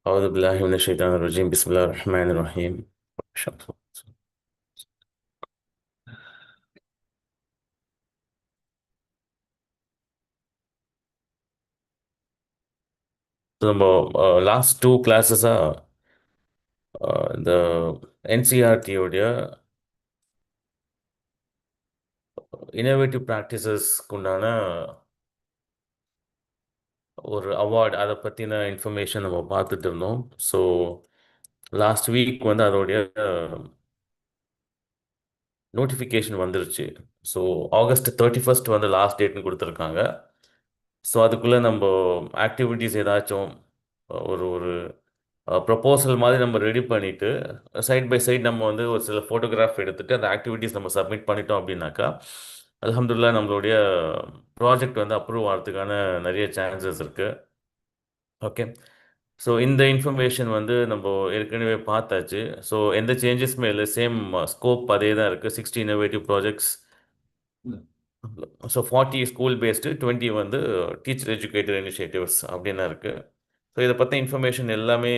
أعوذ بالله من الشيطان الرجيم بسم الله الرحمن الرحيم. நம்ம last two கிளாஸஸாக இந்த என்சிஆர்டியோடைய innovative ப்ராக்டிசஸ்க்கு உண்டான ஒரு அவார்டு அதை பற்றின இன்ஃபர்மேஷன் நம்ம பார்த்துட்டு இருந்தோம். ஸோ லாஸ்ட் வீக் வந்து அதோடைய நோட்டிஃபிகேஷன் வந்துருச்சு. ஸோ ஆகஸ்ட் 31 வந்து லாஸ்ட் டேட்னு கொடுத்துருக்காங்க. ஸோ அதுக்குள்ளே நம்ம ஆக்டிவிட்டீஸ் ஏதாச்சும் ஒரு ஒரு ப்ரொப்போசல் மாதிரி நம்ம ரெடி பண்ணிவிட்டு சைட் பை சைட் நம்ம வந்து ஒரு சில ஃபோட்டோகிராஃப் எடுத்துகிட்டு அந்த ஆக்டிவிட்டீஸ் நம்ம சப்மிட் பண்ணிட்டோம் அப்படின்னாக்கா அல்ஹம்துலில்லாஹ் நம்மளுடைய ப்ராஜெக்ட் வந்து அப்ரூவ் ஆகிறதுக்கான நிறைய சான்சஸ் இருக்குது. ஓகே, ஸோ இந்த இன்ஃபர்மேஷன் வந்து நம்ம ஏற்கனவே பார்த்தாச்சு. ஸோ எந்த சேஞ்சஸுமே இல்லை, சேம் ஸ்கோப் அதே தான் இருக்குது. 60 innovative projects. So 40 school based, 20 வந்து டீச்சர் எஜுகேட்டர் இனிஷியேட்டிவ்ஸ் அப்படின்னு இருக்குது. ஸோ இதை பற்றி இன்ஃபர்மேஷன் எல்லாமே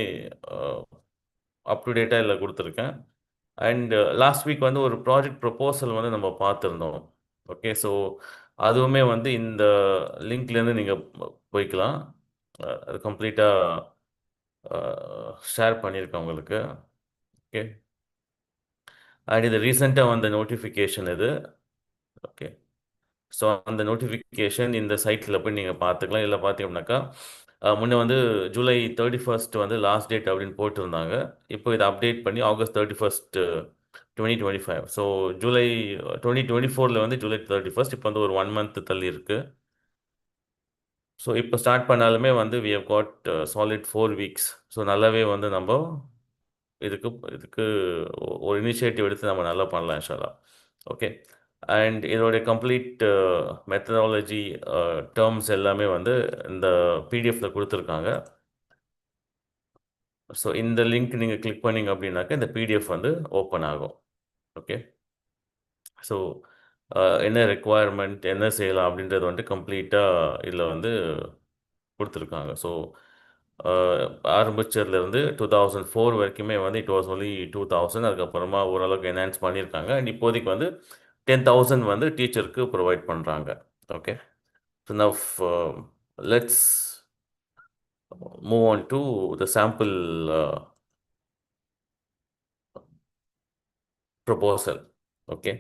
அப் டு டேட்டாக இல்லை கொடுத்துருக்கேன். அண்ட் லாஸ்ட் வீக் வந்து ஒரு ப்ராஜெக்ட் ப்ரொப்போசல் வந்து நம்ம பார்த்துருந்தோம். ஓகே, ஸோ அதுவுமே வந்து இந்த லிங்க்லேருந்து நீங்கள் போய்க்கலாம். அது கம்ப்ளீட்டாக ஷேர் பண்ணியிருக்கேன் உங்களுக்கு. ஓகே, அண்ட் இது ரீசெண்டாக வந்த நோட்டிஃபிகேஷன் இது. ஓகே, ஸோ அந்த நோட்டிஃபிகேஷன் இந்த சைட்டில் போய் நீங்கள் பார்த்துக்கலாம். இல்லை பார்த்தீங்கன்னாக்கா முன்னே வந்து ஜூலை 31 வந்து லாஸ்ட் டேட் அப்படின்னு போட்டிருந்தாங்க. இப்போ இதை அப்டேட் பண்ணி ஆகஸ்ட் 31 2025. ஸோ ஜூலை 2024 வந்து ஜூலை 31 இப்போ வந்து ஒரு 1 மந்த் தள்ளி இருக்குது. ஸோ இப்போ ஸ்டார்ட் பண்ணாலுமே வந்து we have got solid 4 weeks. So நல்லாவே வந்து நம்ம இதுக்கு இதுக்கு ஒரு இனிஷியேட்டிவ் எடுத்து நம்ம நல்லா பண்ணலாம் இன்ஷா அல்லாஹ். ஓகே, அண்ட் இதோடைய கம்ப்ளீட் மெத்தடாலஜி டேர்ம்ஸ் எல்லாமே வந்து இந்த பிடிஎஃப்பில் கொடுத்துருக்காங்க. ஸோ இந்த லிங்க் நீங்கள் கிளிக் பண்ணிங்க அப்படின்னாக்கா இந்த பிடிஎஃப் வந்து ஓப்பன் ஆகும். ஓகே, ஸோ என்ன ரெக்குவயர்மெண்ட் என்ன செய்யலாம் அப்படின்றது வந்துட்டு கம்ப்ளீட்டாக இதில் வந்து கொடுத்துருக்காங்க. ஸோ ஆரம்பிச்சதுலேருந்து 2004 வரைக்குமே வந்து இட் வாஸ் ஒன்லி 2000. அதுக்கப்புறமா ஓரளவுக்கு என்ஹான்ஸ் பண்ணியிருக்காங்க. அண்ட் இப்போதைக்கு வந்து 10,000 வந்து டீச்சருக்கு ப்ரொவைட் பண்ணுறாங்க. Okay, so now let's move on to the sample proposal. Okay,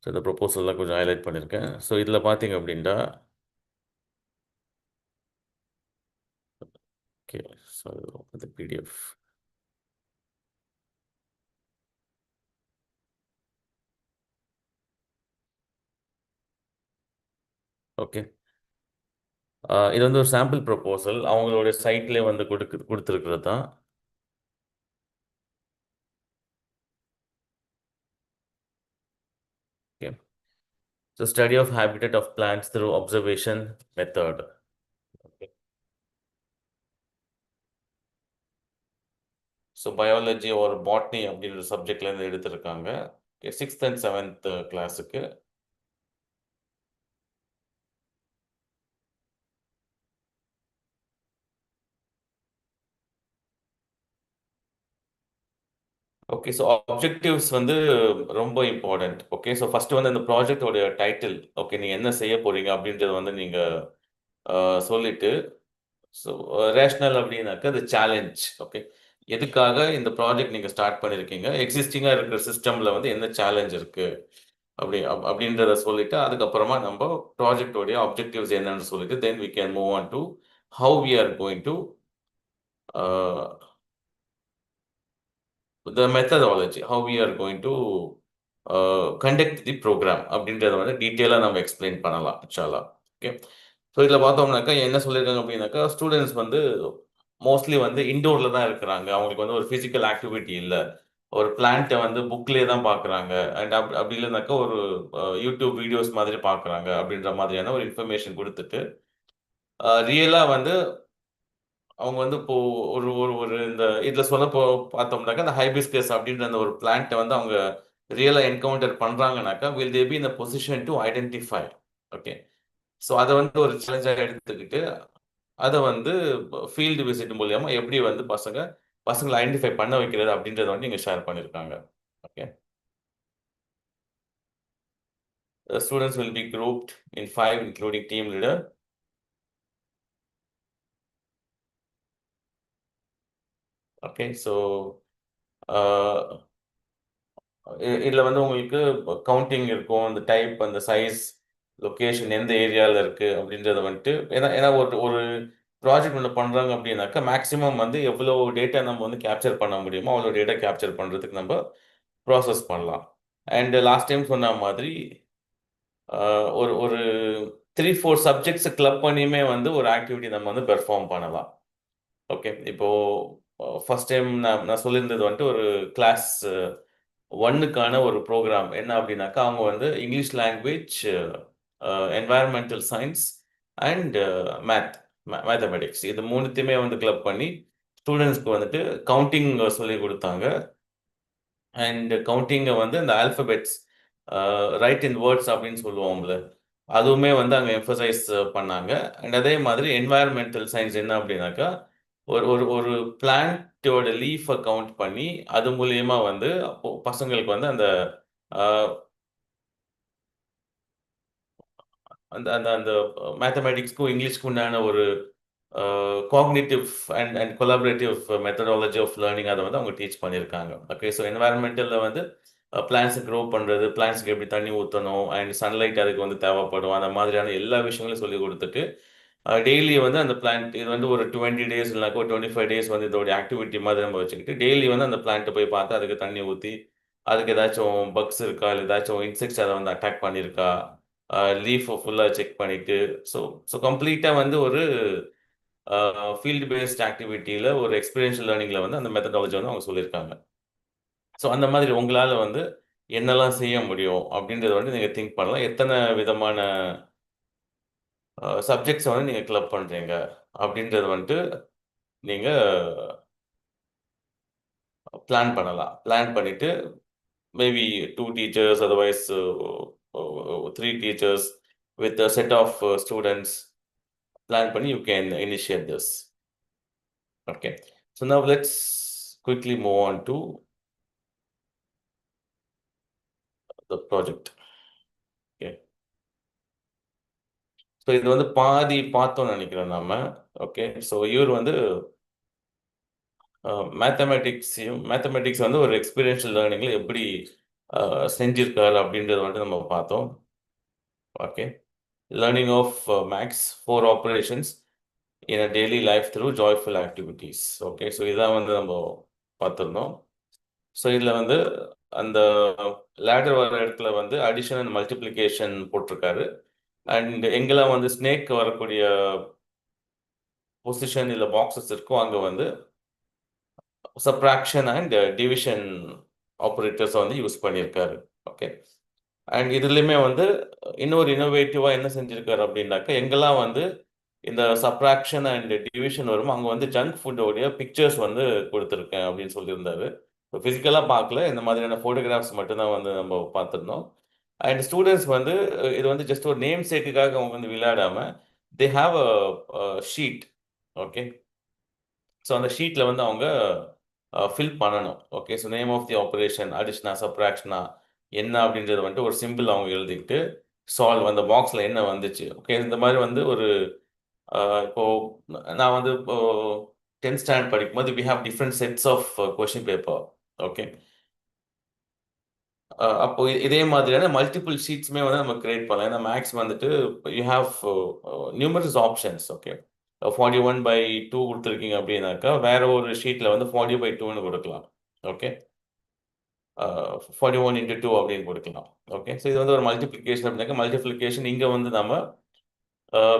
so இந்த ப்ரொபோசல்லாம் கொஞ்சம் ஹைலைட் பண்ணியிருக்கேன். ஸோ இதில் பார்த்தீங்க அப்படின்ட்டா ஓகே, ஸோ இந்த பிடிஎஃப். ஓகே, இது வந்து ஒரு சாம்பிள் ப்ரொபோசல் அவங்களுடைய சைட்லேயே வந்து கொடுத்துருக்கிறது தான். Okay, so study of habitat of plants through observation method. Okay, so biology ஒரு பாட்னி அப்படின்ற சப்ஜெக்ட்லேருந்து எடுத்திருக்காங்க. ஓகே, 6th and 7th கிளாஸுக்கு. ஓகே, ஸோ ஆப்ஜெக்டிவ்ஸ் வந்து ரொம்ப இம்பார்ட்டண்ட். ஓகே, ஸோ ஃபஸ்ட்டு வந்து அந்த ப்ராஜெக்டோடைய டைட்டில், ஓகே நீங்கள் என்ன செய்ய போகிறீங்க அப்படின்றத வந்து நீங்கள் சொல்லிவிட்டு, ஸோ ரேஷ்னல் அப்படின்னாக்க அது சேலஞ்ச். ஓகே, எதுக்காக இந்த ப்ராஜெக்ட் நீங்கள் ஸ்டார்ட் பண்ணியிருக்கீங்க, எக்ஸிஸ்டிங்காக இருக்கிற சிஸ்டமில் வந்து என்ன சேலஞ்ச் இருக்குது அப்படின்றத சொல்லிவிட்டு அதுக்கப்புறமா நம்ம ப்ராஜெக்டோடைய ஆப்ஜெக்டிவ்ஸ் என்னன்னு சொல்லிட்டு then we can move on to how we are going to the methodology, how we are going to conduct the program அப்படின்றத வந்து டீட்டெயிலாக நம்ம எக்ஸ்பிளைன் பண்ணலாம் இன்ஷால்லா. ஓகே, ஸோ இதில் பார்த்தோம்னாக்கா என்ன சொல்லியிருக்காங்க அப்படின்னாக்கா ஸ்டூடெண்ட்ஸ் வந்து மோஸ்ட்லி வந்து இன்டோரில் தான் இருக்கிறாங்க. அவங்களுக்கு வந்து ஒரு ஃபிசிக்கல் ஆக்டிவிட்டி இல்லை. ஒரு பிளான்ட்டை வந்து புக்லேயே தான் பார்க்குறாங்க. அண்ட் அப்படி இல்லைனாக்கா ஒரு யூடியூப் வீடியோஸ் மாதிரி பார்க்குறாங்க அப்படின்ற மாதிரியான ஒரு இன்ஃபர்மேஷன் கொடுத்துட்டு ரியலாக வந்து அவங்க வந்து இப்போ ஒரு ஒரு ஒரு இந்த இதில் சொல்ல பார்த்தோம்னாக்கா இந்த ஹைபிஸ்கஸ் அப்படின்ற அந்த ஒரு பிளான்ட்டை வந்து அவங்க ரியலாக என்கவுண்டர் பண்ணுறாங்கனாக்கா will they be in position to identify. Okay, so அதை வந்து ஒரு சேலஞ்சாக எடுத்துக்கிட்டு அதை வந்து ஃபீல்டு விசிட் மூலியமா எப்படி வந்து பசங்களை ஐடென்டிஃபை பண்ண வைக்கிறது அப்படின்றத வந்து இங்கே ஷேர் பண்ணியிருக்காங்க. Okay. The students will be grouped in 5, including team leader. Okay. So இதில் வந்து உங்களுக்கு கவுண்டிங் இருக்கும், அந்த டைப், அந்த சைஸ், லொக்கேஷன் எந்த ஏரியாவில் இருக்குது அப்படின்றத வந்துட்டு, ஏன்னா ஏன்னா ஒரு ஒரு ப்ராஜெக்ட் ஒன்று பண்ணுறாங்க அப்படின்னாக்கா மேக்ஸிமம் வந்து எவ்வளோ டேட்டா நம்ம வந்து கேப்சர் பண்ண முடியுமோ அவ்வளோ டேட்டா கேப்சர் பண்ணுறதுக்கு நம்ம ப்ராசஸ் பண்ணலாம். அண்ட் லாஸ்ட் டைம் சொன்ன மாதிரி ஒரு ஒரு 3-4 சப்ஜெக்ட்ஸை கிளப் பண்ணியுமே வந்து ஒரு ஆக்டிவிட்டி நம்ம வந்து பெர்ஃபார்ம் பண்ணலாம். ஓகே. இப்போது ஃபஸ்ட் டைம் நான் நான் சொல்லியிருந்தது வந்துட்டு ஒரு கிளாஸ் 1க்கான ஒரு ப்ரோக்ராம் என்ன அப்படின்னாக்கா, அவங்க வந்து English language, environmental science and math mathematics இது 3த்தையுமே வந்து கிளப் பண்ணி ஸ்டூடெண்ட்ஸ்க்கு வந்துட்டு கவுண்டிங் சொல்லிக் கொடுத்தாங்க. அண்ட் கவுண்டிங்கை வந்து இந்த ஆல்ஃபபெட்ஸ் ரைட் இன் வேர்ட்ஸ் அப்படின்னு சொல்லுவோம்ல, அதுவுமே வந்து அங்கே எம்ஃபசைஸ் பண்ணாங்க. அண்ட் அதே மாதிரி என்வாயர்மெண்டல் சயின்ஸ் என்ன அப்படின்னாக்கா, ஒரு ஒரு ஒரு பிளான்ட்டோட லீஃபை கவுண்ட் பண்ணி அது மூலியமா வந்து அப்போ பசங்களுக்கு வந்து அந்த அஹ், அந்த அந்த அந்த மேத்தமேட்டிக்ஸ்க்கும் இங்கிலீஷ்க்கும் உண்டான ஒரு cognitive and collaborative methodology of learning அதை வந்து அவங்க டீச் பண்ணியிருக்காங்க. ஓகே. ஸோ என்வாயர்மெண்டலில் வந்து பிளான்ஸை க்ரோ பண்ணுறது, பிளான்ஸுக்கு எப்படி தண்ணி ஊற்றணும் அண்ட் சன்லைட் அதுக்கு வந்து தேவைப்படும், அந்த மாதிரியான எல்லா விஷயங்களையும் சொல்லி கொடுத்துட்டு டெய்லி வந்து அந்த பிளான்ட் இது வந்து ஒரு 20 டேஸ் இல்லைனாக்கா ஒரு 25 டேஸ் வந்து இதோடைய ஆக்டிவிட்டி மாதிரி நம்ம வச்சுக்கிட்டு டெய்லி வந்து அந்த பிளான்ட்டை போய் பார்த்து அதுக்கு தண்ணி ஊற்றி அதுக்கு ஏதாச்சும் பக்ஸ் இருக்கா இல்லை ஏதாச்சும் இன்செக்ட்ஸ் அதை வந்து அட்டாக் பண்ணியிருக்கா, லீஃபை ஃபுல்லாக செக் பண்ணிவிட்டு ஸோ ஸோ கம்ப்ளீட்டாக வந்து ஒரு ஃபீல்டு பேஸ்ட் ஆக்டிவிட்டியில் ஒரு எக்ஸ்பீரியன்ஷியல் லேர்னிங்கில் வந்து அந்த மெத்தடாலஜி வந்து அவங்க சொல்லியிருக்காங்க. ஸோ அந்த மாதிரி உங்களால் வந்து என்னெல்லாம் செய்ய முடியும் அப்படின்றத வந்து நீங்கள் திங்க் பண்ணலாம். எத்தனை விதமான சப்ஜெக்ட்ஸை வந்து நீங்கள் கிளப் பண்ணுறீங்க அப்படின்றது வந்துட்டு நீங்கள் பிளான் பண்ணலாம். பிளான் பண்ணிவிட்டு maybe 2 teachers otherwise 3 teachers with a set of students plan பண்ணி you can initiate this. Okay. So now let's quickly move on to the project. Okay. So இது வந்து பாதி பார்த்தோம்னு நினைக்கிறோம் நாம. ஓகே. ஸோ இவர் வந்து மேத்தமெட்டிக்ஸ் வந்து ஒரு எக்ஸ்பீரியன்ஷியல் லேர்னிங்கில் எப்படி செஞ்சிருக்காரு அப்படின்றத வந்துட்டு நம்ம பார்த்தோம். Okay. Learning of maths 4 operations in a daily life through joyful activities. Okay. So இதான் வந்து நம்ம பார்த்துருந்தோம். ஸோ இதில் வந்து அந்த லேடர் வர இடத்துல வந்து அடிஷன் அண்ட் மல்டிப்ளிகேஷன் போட்டிருக்காரு. அண்ட் எங்கெல்லாம் வந்து ஸ்னேக் வரக்கூடிய பொசிஷன் இல்லை பாக்ஸஸ் இருக்கோ அங்கே வந்து சப்ராக்ஷன் அண்ட் டிவிஷன் ஆப்ரேட்டர்ஸ் வந்து யூஸ் பண்ணியிருக்காரு. ஓகே. அண்ட் இதுலேயுமே வந்து இன்னொரு இன்னோவேட்டிவாக என்ன செஞ்சுருக்காரு அப்படின்னாக்கா, எங்கெல்லாம் வந்து இந்த சப்ராக்ஷன் அண்ட் டிவிஷன் வருமோ அங்கே வந்து ஜங்க் ஃபுட்டோடைய பிக்சர்ஸ் வந்து கொடுத்துருக்கேன் அப்படின்னு சொல்லியிருந்தாரு. இப்போ ஃபிசிக்கலாக பார்க்கல, இந்த மாதிரியான ஃபோட்டோகிராஃப்ஸ் மட்டும்தான் வந்து நம்ம பார்த்துருந்தோம். அண்ட் ஸ்டூடெண்ட்ஸ் வந்து இது வந்து ஜஸ்ட் ஒரு நேம் சேக்குக்காக அவங்க வந்து விளையாடாமல் they have a sheet. Okay. So அந்த ஷீட்டில் வந்து அவங்க ஃபில் பண்ணணும். Okay. So name of the operation, அடிஷனா, சப்ராக்ஷனா என்ன அப்படின்றத வந்துட்டு ஒரு சிம்பிள் அவங்க எழுதிக்கிட்டு சால்வ் அந்த பாக்ஸில் என்ன வந்துச்சு. ஓகே. இந்த மாதிரி வந்து ஒரு இப்போ நான் வந்து இப்போ 10th ஸ்டாண்டர்ட் படிக்கும்போது we have different sets of question paper. Okay. அப்போ இதே மாதிரியான மல்டிபிள் ஷீட்ஸுமே வந்து நம்ம கிரியேட் பண்ணலாம். ஏன்னா மேக்ஸ் வந்துட்டு you have numerous options. Okay. 41/2 கொடுத்துருக்கீங்க அப்படின்னாக்கா வேற ஒரு ஷீட்டில் வந்து 40/2ன்னு கொடுக்கலாம். ஓகே. 41 × 2 அப்படின்னு கொடுக்கலாம். ஓகே. ஸோ இது வந்து ஒரு மல்டிப்ளிகேஷன் அப்படின்னாக்கா மல்டிப்ளிகேஷன் இங்கே வந்து நம்ம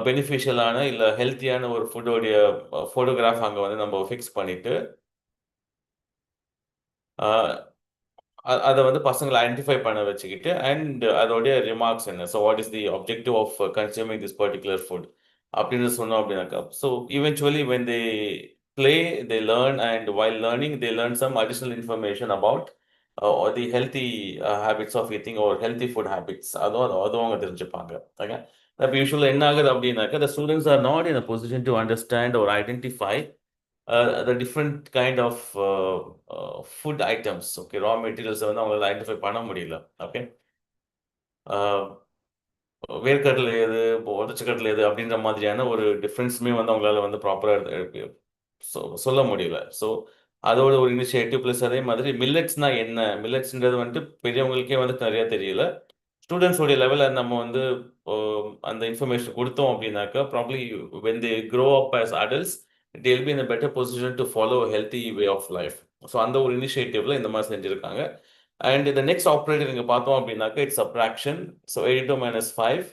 பெனிஃபிஷியலான இல்லை ஹெல்த்தியான ஒரு ஃபுட்டோடைய ஃபோட்டோகிராஃப் அங்கே வந்து நம்ம ஃபிக்ஸ் பண்ணிவிட்டு அதை வந்து பசங்களை ஐடென்டிஃபை பண்ண வச்சுக்கிட்டு அண்ட் அதோடைய ரிமார்க்ஸ் என்ன, so what is the objective of consuming this particular food அப்படின்னு சொன்னோம் அப்படின்னாக்கா, so eventually when they play they learn and while learning they learn some additional information about the healthy habits of eating ஒரு healthy food habits அதுவும் அதுவும் அவங்க தெரிஞ்சுப்பாங்க. Okay. அப்போ யூஸ்வலாக என்ன ஆகுது அப்படின்னாக்கா the students are not in a position to understand or identify the different kind of food items. Okay, raw materials வந்து அவங்களால ஐடென்டிஃபை பண்ண முடியல. ஓகே, வேர்க்கடலை எது, இப்போ உடச்சக்கடலை எது அப்படின்ற மாதிரியான ஒரு டிஃப்ரென்ஸுமே வந்து அவங்களால வந்து ப்ராப்பராக சொல்ல முடியல. ஸோ அதோட ஒரு இனிஷியேட்டிவ் ப்ளஸ் அதே மாதிரி மில்லட்ஸ்னால் என்ன, மில்லட்ஸ்ன்றது வந்துட்டு பெரியவங்களுக்கே வந்து நிறையா தெரியல. ஸ்டூடெண்ட்ஸோடைய லெவலில் நம்ம வந்து அந்த இன்ஃபர்மேஷன் கொடுத்தோம் அப்படின்னாக்கா probably when they grow up as adults they will be in a better position to follow a healthy way of life. So அந்த ஒரு இனிஷியேட்டிவ்ல இந்த மாதிரி செஞ்சுருக்காங்க. அண்ட் இந்த நெக்ஸ்ட் ஆப்ரேட்டர் இங்கே பார்த்தோம் அப்படின்னாக்கா இட்ஸ் சப்ராக்ஷன். ஸோ 82 - 5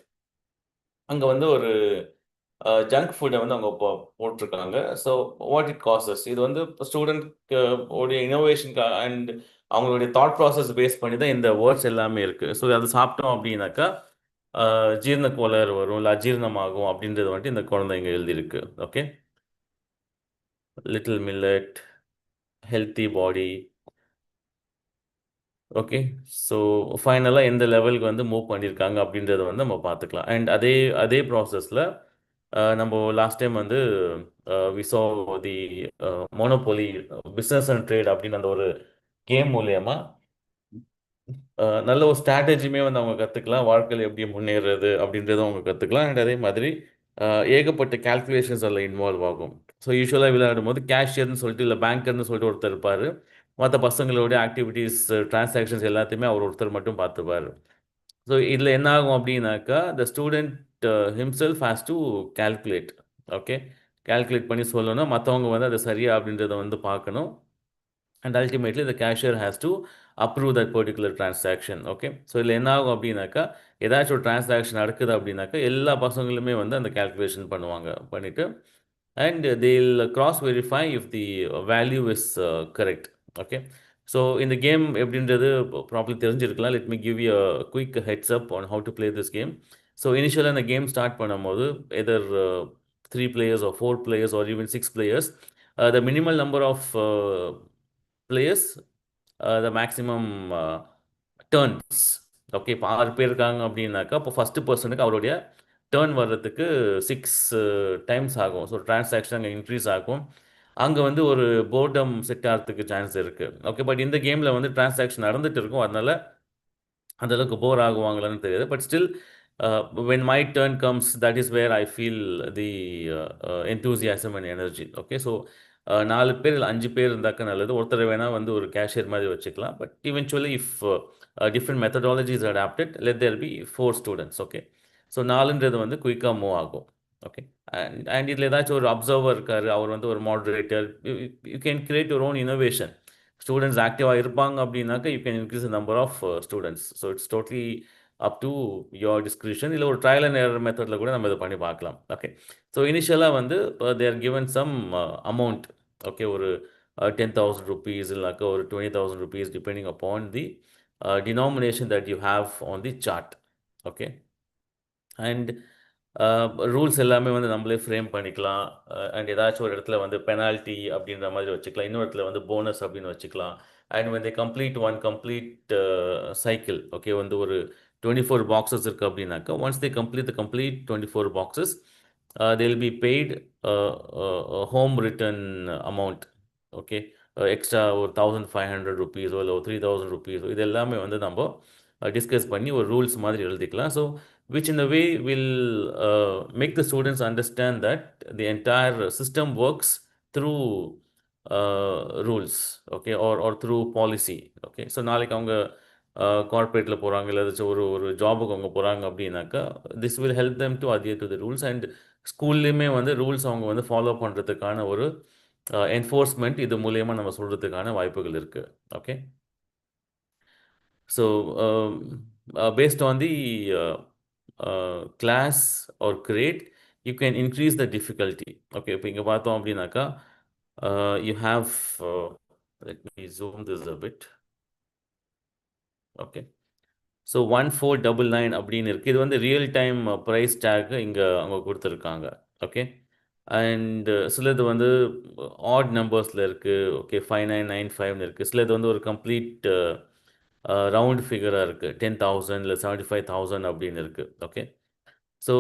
அங்கே வந்து ஒரு ஜங்க் ஃபுட்டை வந்து அவங்க போட்டிருக்காங்க. ஸோ வாட் இட் காசஸ், இது வந்து ஸ்டூடெண்ட் உடைய இனோவேஷன் அண்ட் அவங்களுடைய தாட் ப்ராசஸ் பேஸ் பண்ணி தான் இந்த வேர்ட்ஸ் எல்லாமே இருக்குது. ஸோ அது சாப்பிட்டோம் அப்படின்னாக்கா ஜீரண கோளாறு வரும், இல்லை அஜீரணமாகும் அப்படின்றது வந்துட்டு இந்த குழந்தைங்க எழுதியிருக்கு. ஓகே, லிட்டில் மில்லட், ஹெல்த்தி பாடி. ஓகே, ஸோ ஃபைனலாக எந்த லெவலுக்கு வந்து மூவ் பண்ணியிருக்காங்க அப்படின்றத வந்து நம்ம பார்த்துக்கலாம். அண்ட் அதே அதே ப்ராசஸில் நம்ம லாஸ்ட் டைம் வந்து we saw the monopoly business and trade அப்படின்னு அந்த ஒரு கேம் மூலயமா நல்ல ஒரு ஸ்ட்ராட்டஜியுமே வந்து அவங்க கற்றுக்கலாம், வாழ்க்கையில் எப்படி முன்னேறது அப்படின்றத அவங்க கற்றுக்கலாம். அண்ட் அதே மாதிரி ஏகப்பட்ட கால்குலேஷன்ஸ் அதில் இன்வால்வ் ஆகும். ஸோ யூஸ்வலாக விளையாடும் போது கேஷியர்னு சொல்லிட்டு இல்லை பேங்கர்னு சொல்லிட்டு ஒருத்தர் இருப்பார். மற்ற பசங்களோட ஆக்டிவிட்டீஸ் டிரான்சாக்ஷன்ஸ் எல்லாத்தையுமே அவர் ஒருத்தர் மட்டும் பார்த்துப்பார். ஸோ இதில் என்ன ஆகும் அப்படின்னாக்கா the student himself has to calculate. Okay, calculate பண்ணி சொல்லணும், மற்றவங்க வந்து அது சரியா அப்படின்றத வந்து பார்க்கணும். And ultimately the cashier has to approve that particular transaction. Okay, so இதில் என்ன ஆகும் அப்படின்னாக்கா ஏதாச்சும் ஒரு டிரான்சாக்ஷன் நடக்குது அப்படின்னாக்கா எல்லா பசங்களுமே வந்து அந்த கால்குலேஷன் பண்ணுவாங்க, பண்ணிவிட்டு and they'll cross verify if the value is correct. Okay, so in the game எப்படின்றது ப்ராப்ளி தெரிஞ்சிருக்கலாம். let me give you a quick heads up on how to play this game. so initially அந்த game start பண்ணும்போது either 3 players or 4 players or even 6 players, the minimal number of players, the maximum turns. Okay, இப்போ 6 பேர் இருக்காங்க அப்படின்னாக்கா இப்போ first பர்சனுக்கு அவருடைய turn வர்றதுக்கு 6 டைம்ஸ் ஆகும். ஸோ டிரான்சாக்ஷன் அங்கே இன்க்ரீஸ் ஆகும். அங்கே வந்து ஒரு போர்டம் செட் ஆகிறதுக்கு சான்ஸ் இருக்குது. ஓகே, பட் இந்த கேமில் வந்து டிரான்சாக்ஷன் நடந்துகிட்டு இருக்கும், அதனால் அந்தளவுக்கு போர் ஆகுவாங்களான்னு தெரியாது. But still when my turn comes, that is where I feel the enthusiasm and energy. Okay, so 4 பேர் இல்லை 5 பேர் இருந்தாக்கா நல்லது. ஒருத்தர் வேணால் வந்து ஒரு கேஷியர் மாதிரி வச்சுக்கலாம். But eventually if different methodologies are adapted, let there be 4 students. Okay, so 4ன்றது வந்து குயிக்காக மூவ் ஆகும். ஓகே, அண்ட் இதில் ஏதாச்சும் ஒரு அப்சர்வர் இருக்கார், அவர் வந்து ஒரு moderator. You can create your own innovation. Students ஆக்டிவாக இருப்பாங்க அப்படின்னாக்கா you can increase the number of students. So it's totally up to your description. இல்லை ஒரு ட்ரையல் அண்ட் எரர் மெத்தடில் கூட நம்ம இதை பண்ணி பார்க்கலாம். ஓகே, ஸோ இனிஷியலாக வந்து they are given some amount. Okay, ஒரு 10,000 rupees இல்லைனாக்கா ஒரு 20,000 rupees depending upon the denomination that you have on the chart. Okay, and rules எல்லாமே வந்து நம்மளே ஃப்ரேம் பண்ணிக்கலாம். அண்ட் ஏதாச்சும் ஒரு இடத்துல வந்து பெனால்ட்டி அப்படின்ற மாதிரி வச்சுக்கலாம், இன்னொரு இடத்துல வந்து போனஸ் அப்படின்னு வச்சுக்கலாம். And when they complete one complete cycle, okay, வந்து ஒரு 24 பாக்ஸஸ் இருக்குது அப்படின்னாக்கா once they complete the complete 24 boxes, they will be paid home return amount. Okay, extra ஒரு 1,500 rupees இல்லை ஒரு 3,000 rupees, இது எல்லாமே வந்து நம்ம டிஸ்கஸ் பண்ணி ஒரு ரூல்ஸ் மாதிரி எழுதிக்கலாம். So which in a way will make the students understand that the entire system works through rules. Okay, or through policy. Okay, so நாளைக்கு அவங்க கார்பரேட்டில் போகிறாங்க, இல்லை ஏதாச்சும் ஒரு ஒரு ஜாபுக்கு அவங்க போகிறாங்க அப்படின்னாக்கா this will help them to adhere to the rules. And ஸ்கூல்லையுமே வந்து ரூல்ஸ் அவங்க வந்து ஃபாலோ பண்ணுறதுக்கான ஒரு என்ஃபோர்ஸ்மெண்ட் இது மூலயமா நம்ம சொல்கிறதுக்கான வாய்ப்புகள் இருக்குது. Okay, so based on the class or grade, you can increase the difficulty. Okay, இப்போ இங்கே பார்த்தோம் அப்படின்னாக்கா you have let me zoom this a bit. Okay, so 1499 அப்படின்னு இருக்குது. இது வந்து ரியல் டைம் ப்ரைஸ் டேக் இங்கே அவங்க கொடுத்துருக்காங்க. ஓகே, அண்டு சிலது வந்து ஆட் நம்பர்ஸில் இருக்குது. ஓகே, 5995 இருக்குது. சிலது வந்து ஒரு கம்ப்ளீட் ரவுண்ட் ஃபிகராக இருக்குது, 10,000 இல்லை 75,000 அப்படின்னு இருக்குது. ஓகே, ஸோ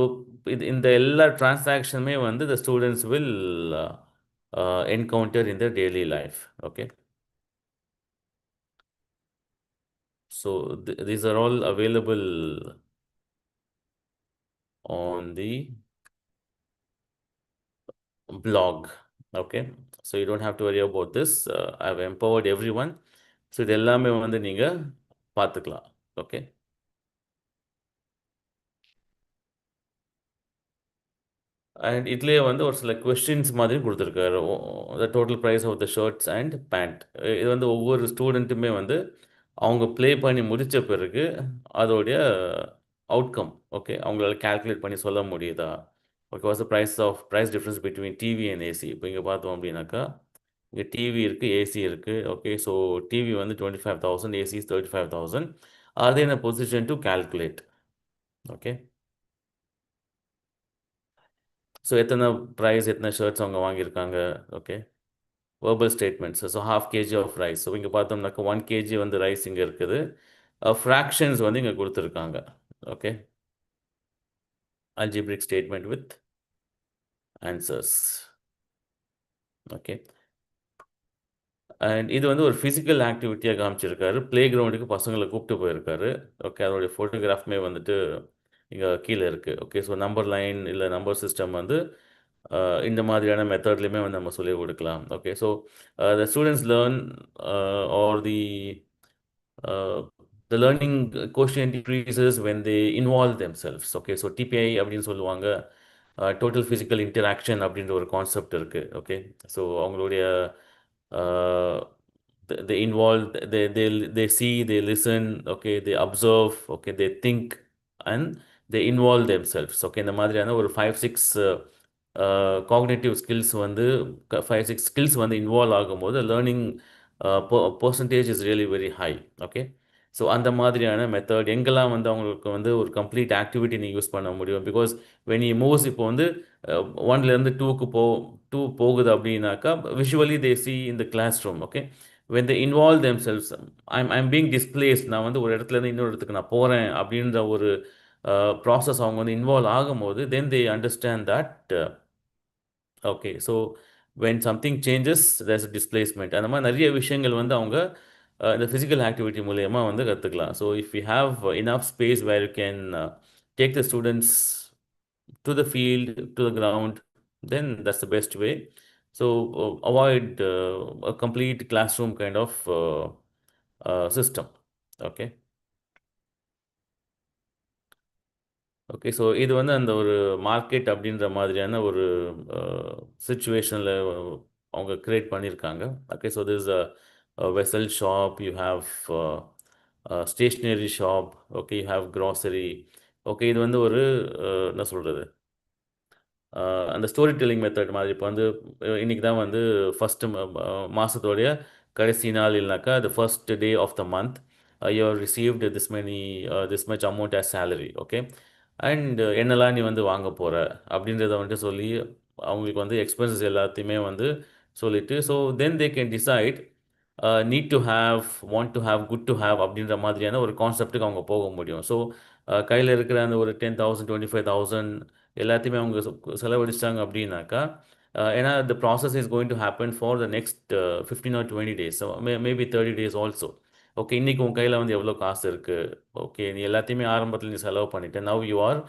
இந்த எல்லா டிரான்சாக்ஷனுமே வந்து the students will encounter in their daily life. Okay. So these are all available on the blog. Okay. So you don't have to worry about this. I've empowered everyone. So இது எல்லாமே வந்து நீங்கள் பார்த்துக்கலாம். Okay. And இதுலேயே வந்து ஒரு சில questions மாதிரி கொடுத்துருக்காரு. The total price of the shirts and pant. இது வந்து ஒவ்வொரு ஸ்டூடெண்ட்டுமே வந்து அவங்க ப்ளே பண்ணி முடித்த பிறகு அதோடைய அவுட்கம் ஓகே அவங்களால கால்குலேட் பண்ணி சொல்ல முடியுதா? Okay what's the price difference between TV and AC. இப்போ இங்கே பார்த்தோம் அப்படின்னாக்கா இங்கே டிவி இருக்குது, ஏசி இருக்குது. ஓகே ஸோ டிவி வந்து 25,000, AC 35,000. Are they in a position to calculate? Okay so எத்தனை ப்ரைஸ் எத்தனை ஷர்ட்ஸ் அவங்க வாங்கியிருக்காங்க. Okay verbal statements. So half KG of rice. So இங்கே பார்த்தோம்னாக்கா 1 kg வந்து ரைஸ் இங்கே இருக்குது. ஃப்ராக்ஷன்ஸ் வந்து இங்கே கொடுத்துருக்காங்க. Okay algebraic statement with answers. Okay and இது வந்து ஒரு ஃபிசிக்கல் ஆக்டிவிட்டியாக காமிச்சிருக்காரு. ப்ளே கிரவுண்டுக்கு பசங்களை கூப்பிட்டு போயிருக்காரு. ஓகே அதோடைய ஃபோட்டோகிராஃப்மே வந்துட்டு இங்கே கீழே இருக்குது. ஓகே ஸோ நம்பர் லைன் இல்லை நம்பர் சிஸ்டம் வந்து இந்த மாதிரியான மெத்தட்லையுமே வந்து நம்ம சொல்லிக் கொடுக்கலாம். Okay so the students learn or the learning quotient increases when they involve themselves. Okay so TPI அப்படின்னு சொல்லுவாங்க. டோட்டல் ஃபிசிக்கல் இன்டராக்ஷன் அப்படின்ற ஒரு கான்செப்ட் இருக்குது. ஓகே ஸோ அவங்களுடைய they involve, they see, they listen, okay, they observe, okay, they think, and they involve themselves. Okay இந்த மாதிரியான ஒரு 5-6 cognitive skills வந்து 5-6 ஸ்கில்ஸ் வந்து இன்வால்வ் ஆகும்போது learning percentage is really very high. Okay so அந்த மாதிரியான method எங்கெல்லாம் வந்து அவங்களுக்கு வந்து ஒரு கம்ப்ளீட் ஆக்டிவிட்டி நீங்கள் யூஸ் பண்ண முடியும். பிகாஸ் வென் யூ மூவ்ஸ் இப்போ வந்து 1லேருந்து 2க்கு டூ போகுது அப்படின்னாக்கா visually they see in the classroom. Okay when they involve themselves, I'm being displaced, நான் வந்து ஒரு இடத்துலேருந்து இன்னொரு இடத்துக்கு நான் போகிறேன் அப்படின்ற ஒரு ப்ராசஸ் அவங்க வந்து இன்வால்வ் ஆகும்போது then they understand that okay so when something changes there's a displacement. அந்த மாதிரி நிறைய விஷயங்கள் வந்து அவங்க இந்த ஃபிசிக்கல் ஆக்டிவிட்டி மூலயமா வந்து கற்றுக்கலாம். So if you have enough space where you can take the students to the field, to the ground, then that's the best way. So avoid a complete classroom kind of system. Okay. Okay so இது வந்து அந்த ஒரு market அப்படின்ற மாதிரியான ஒரு சுச்சுவேஷனில் அவங்க create பண்ணியிருக்காங்க. Okay so this vessel shop, you have stationery shop, okay you have grocery. Okay இது வந்து ஒரு என்ன சொல்கிறது அந்த ஸ்டோரி டெல்லிங் மெத்தட் மாதிரி. இப்போ வந்து இன்றைக்கி தான் வந்து ஃபஸ்ட்டு மாதத்தோடைய கடைசி நாள் இல்லைனாக்கா the first day of the month you have received this much amount as salary. Okay and என்னெல்லாம் நீ வந்து வாங்க போகிற அப்படின்றத வந்துட்டு சொல்லி அவங்களுக்கு வந்து எக்ஸ்பென்சஸ் எல்லாத்தையுமே வந்து சொல்லிவிட்டு so then they can decide need to have, want to have, good to have அப்படின்ற மாதிரியான ஒரு கான்செப்ட்டுக்கு அவங்க போக முடியும். ஸோ கையில் இருக்கிற அந்த ஒரு 10,000 25,000 எல்லாத்தையுமே அவங்க செலவழிச்சிட்டாங்க அப்படின்னாக்கா ஏன்னா the process is going to happen for the next 15 or 20 days, so maybe 30 days also. Okay இன்றைக்கி உன் கையில் வந்து எவ்வளோ காசு இருக்குது, ஓகே நீ எல்லாத்தையுமே ஆரம்பத்தில் நீ செலவு பண்ணிட்ட, now you are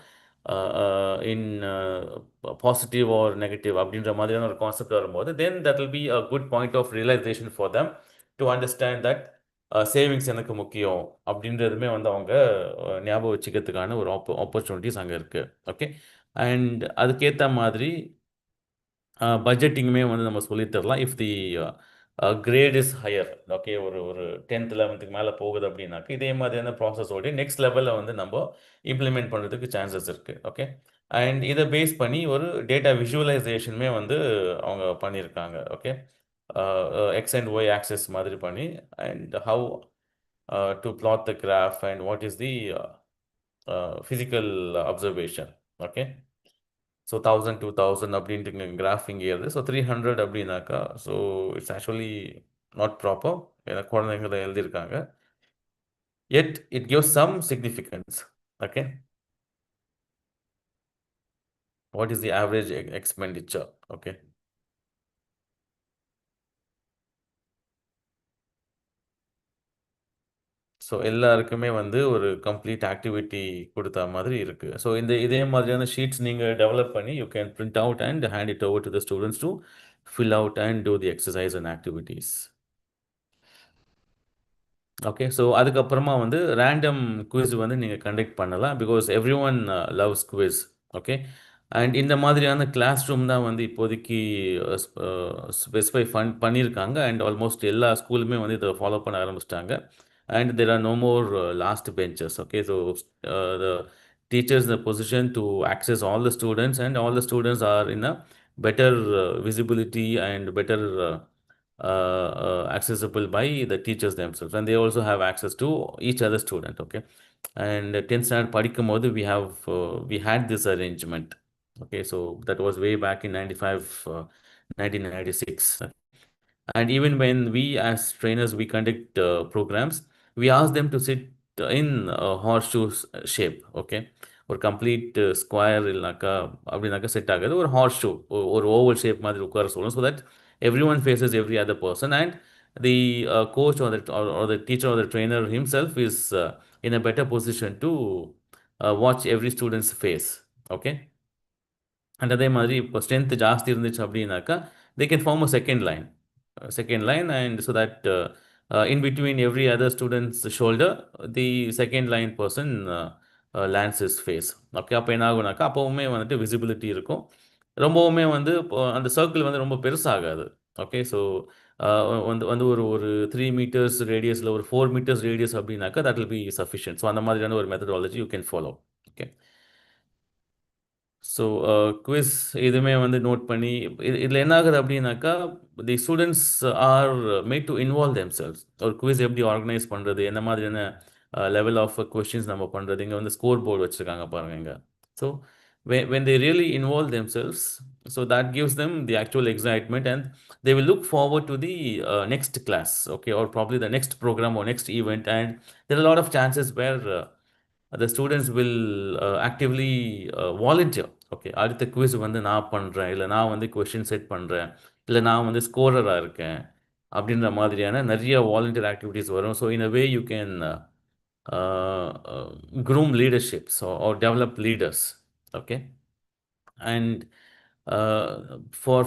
in positive or negative அப்படின்ற மாதிரியான ஒரு கான்செப்ட் வரும்போது then that will be a good point of realisation for them to understand that savings எனக்கு முக்கியம் அப்படின்றதுமே வந்து அவங்க ஞாபகம் வச்சுக்கிறதுக்கான ஒரு ஆப்பர்ச்சுனிட்டிஸ் அங்கே இருக்குது. ஓகே அண்ட் அதுக்கேற்ற மாதிரி பட்ஜெட்டிங்குமே வந்து நம்ம சொல்லி தரலாம். If the grade is higher, okay ஒரு 10th 11th மேலே போகுது அப்படின்னாக்க இதே மாதிரியான ப்ராசஸோடைய நெக்ஸ்ட் லெவலில் வந்து நம்ம இம்ப்ளிமெண்ட் பண்ணுறதுக்கு சான்சஸ் இருக்குது. ஓகே அண்ட் இதை பேஸ் பண்ணி ஒரு டேட்டா விஷுவலைசேஷனுமே வந்து அவங்க பண்ணியிருக்காங்க. Okay X and Y axis மாதிரி பண்ணி and how to plot the graph and what is the physical observation. ஓகே ஸோ 1000 2000 அப்படின்ட்டு இங்கே கிராஃப் இங்கே ஏறுது. ஸோ 300 அப்படின்னாக்கா so it's actually not proper. ஏன்னா குழந்தைங்க தான் எழுதியிருக்காங்க. Yet it gives some significance. Okay What is the average expenditure? Okay. So எல்லாருக்குமே வந்து ஒரு கம்ப்ளீட் ஆக்டிவிட்டி கொடுத்த மாதிரி இருக்கு. ஸோ இதே மாதிரியான ஷீட்ஸ் நீங்க டெவலப் பண்ணி you can print out and hand it over to the students to fill out and do the exercise and activities. Okay. So அதுக்கப்புறமா வந்து ரேண்டம் குவிஸ் வந்து நீங்கள் கண்டக்ட் பண்ணலாம். Because everyone loves quiz. Okay. And இந்த மாதிரியான class room தான் வந்து இப்போதைக்கு ஸ்பெசிஃபை பண்ணியிருக்காங்க. அண்ட் ஆல்மோஸ்ட் எல்லா ஸ்கூலுமே வந்து இதை ஃபாலோ பண்ண ஆரம்பிச்சிட்டாங்க. And there are no more last benches. Okay, so the teachers in a position to access all the students, and all the students are in a better visibility and better accessible by the teachers themselves, and they also have access to each other student. Okay. And 10th standard padikumbodhu we had this arrangement. Okay, so that was way back in 95 1996. And even when we as trainers we conduct programs, we ask them to sit in horseshoe shape. Okay, ஒரு complete square இல்லைனாக்கா அப்படின்னாக்கா set ஆகாது. ஒரு horseshoe, ஒரு oval shape மாதிரி உட்கார சொல்லணும். So that everyone faces every other person, and the coach or the teacher or the trainer himself is in a better position to watch every student's face. Okay. And அதே மாதிரி இப்போ strength ஜாஸ்தி இருந்துச்சு அப்படின்னாக்கா they can form a second line and so that in between every other students shoulder the second line person lands is face. Okay. அப்போ என்ன ஆகுனாக்கா அப்போவுமே வந்துட்டு visibility இருக்கும். ரொம்பவுமே வந்து இப்போ அந்த சர்க்கிள் வந்து ரொம்ப பெருசாகாது. ஓகே. ஸோ வந்து வந்து ஒரு ஒரு 3 மீட்டர்ஸ் ரேடியஸில் ஒரு 4 மீட்டர்ஸ் ரேடியஸ் அப்படின்னாக்கா that will B sufficient. So அந்த மாதிரியான ஒரு methodology you can follow. Okay. So quiz இதுவுமே வந்து நோட் பண்ணி இதில் என்ன ஆகுது அப்படின்னாக்கா தி students are made to involve themselves. ஒரு குவிஸ் எப்படி ஆர்கனைஸ் பண்ணுறது, என்ன மாதிரியான லெவல் ஆஃப் கொஸ்டின்ஸ் நம்ம பண்ணுறது, இங்கே வந்து ஸ்கோர் போர்டு வச்சுருக்காங்க பாருங்க இங்கே. So when they really involve themselves, so that gives them the actual excitement, and they will look forward to the next class. Okay, or probably the next program or next event. And there are a lot of chances where the students will actively volunteer. Okay, அடுத்த quiz வந்து நான் பண்ணுறேன், இல்லை நான் வந்து question set பண்ணுறேன், இல்லை நான் வந்து ஸ்கோரராக இருக்கேன் அப்படின்ற மாதிரியான நிறைய வாலண்டியர் ஆக்டிவிட்டீஸ் வரும். So in a way you can groom leaderships or develop leaders. Okay. And for